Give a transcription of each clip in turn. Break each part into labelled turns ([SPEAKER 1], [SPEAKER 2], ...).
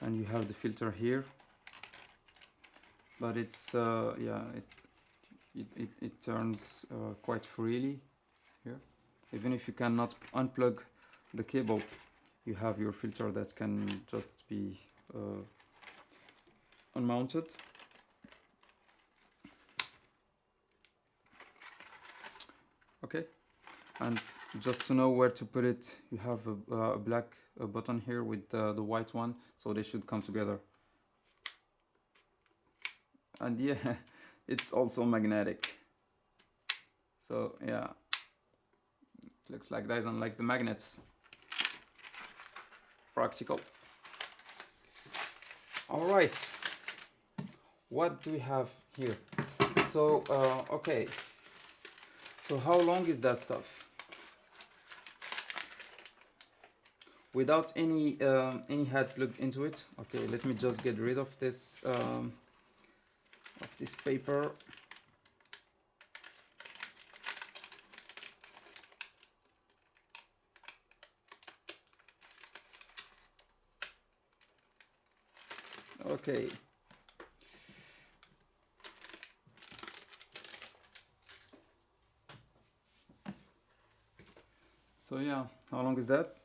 [SPEAKER 1] and you have the filter here, but it's yeah, it turns quite freely here. Even if you cannot unplug the cable, you have your filter that can just be unmounted. Okay, and just to know where to put it, you have a black button here with the white one, so they should come together. And yeah, it's also magnetic. So yeah, it looks like Dyson likes the magnets. Practical. All right, what do we have here? So okay, so how long is that stuff? Without any head plugged into it. Okay, let me just get rid of this paper. Okay. So yeah, how long is that?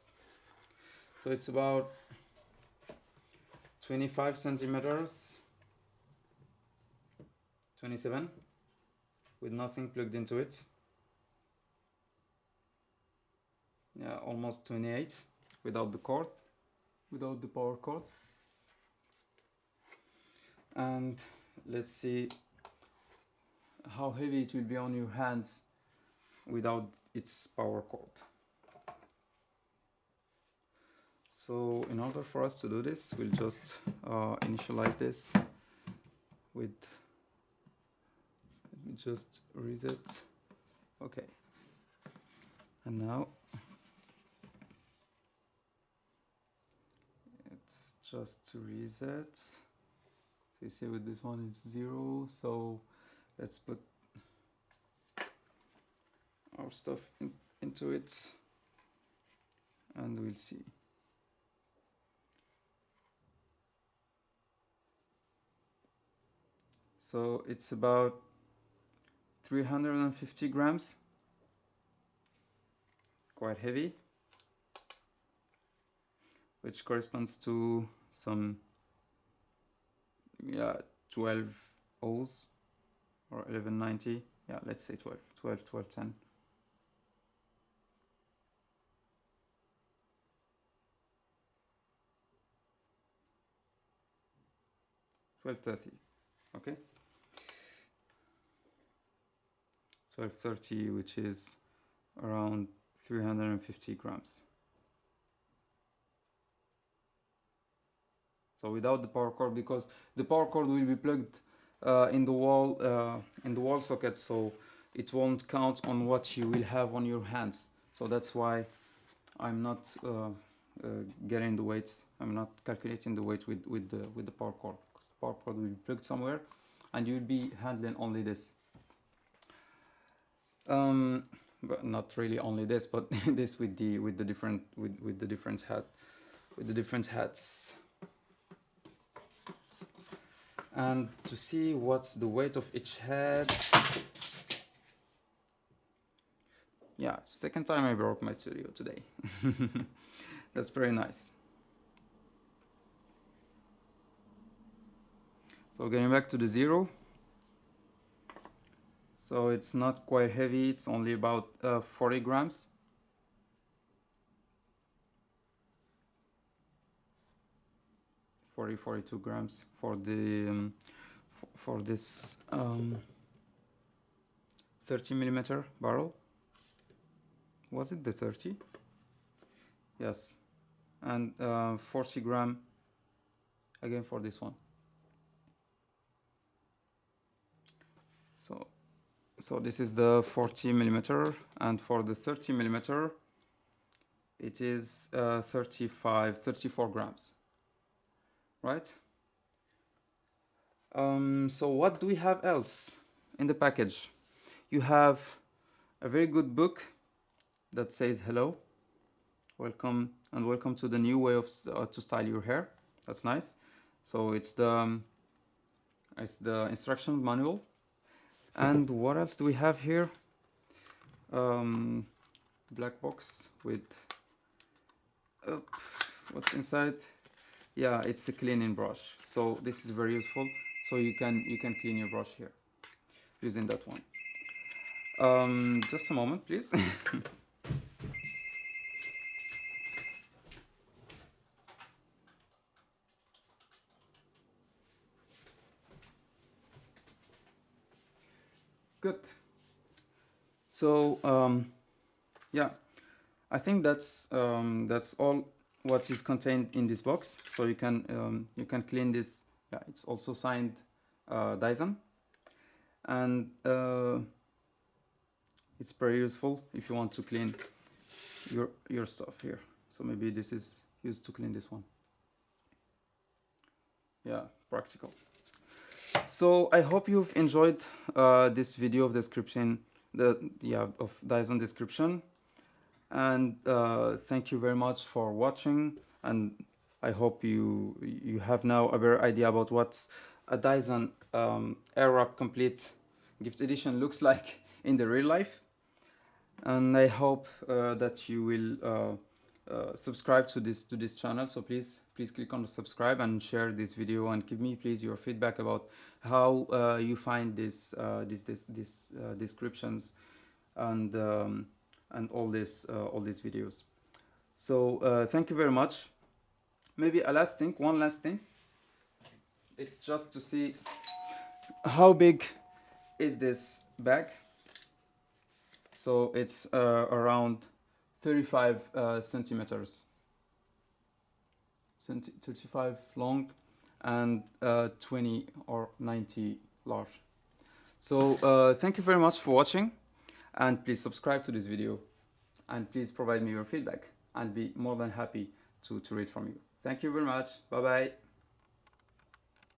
[SPEAKER 1] So it's about 25 centimeters, 27, with nothing plugged into it. Yeah, almost 28 without the cord, without the power cord. And let's see how heavy it will be on your hands without its power cord. So in order for us to do this, we'll just initialize this with, let me just reset. Okay, and now it's just to reset. So you see with this one it's 0, so let's put our stuff into it and we'll see. So it's about 350 grams, quite heavy, which corresponds to some 12 O's or 1190. Yeah, let's say 12, 10. 1230, okay? 1230, which is around 350 grams. So without the power cord, because the power cord will be plugged in the wall socket, so it won't count on what you will have on your hands. So that's why I'm not getting the weights. I'm not calculating the weight with the power cord, because the power cord will be plugged somewhere, and you'll be handling only this. But not really only this, but this with the different hats. And to see what's the weight of each head. Yeah, second time I broke my studio today. That's very nice. So getting back to the 0. So it's not quite heavy, it's only about 40 grams. Forty, 42 grams for the for this 30 millimeter barrel. Was it the 30? Yes, and 40 gram again for this one. So this is the 40 millimeter, and for the 30 millimeter it is 34 grams, right? So what do we have else in the package? You have a very good book that says hello, welcome to the new way of to style your hair. That's nice. So it's the instruction manual. And what else do we have here? Black box with what's inside? Yeah, it's a cleaning brush. So this is very useful. So you can clean your brush here using that one. Just a moment, please. Good. So yeah, I think that's all what is contained in this box. So you can clean this. Yeah, it's also signed Dyson, and it's very useful if you want to clean your stuff here. So maybe this is used to clean this one. Yeah, practical. So I hope you've enjoyed this video of description, of Dyson description, and thank you very much for watching. And I hope you have now a better idea about what a Dyson Airwrap Complete Gift Edition looks like in the real life. And I hope that you will subscribe to this channel. So please click on the subscribe and share this video, and give me please your feedback about how you find these descriptions and all these videos. So thank you very much. Maybe one last thing. It's just to see how big is this bag. So it's around 35 centimeters, 35 long, and 20 or 90 large. So thank you very much for watching, and please subscribe to this video, and please provide me your feedback. I'll be more than happy to read from you. Thank you very much. Bye bye.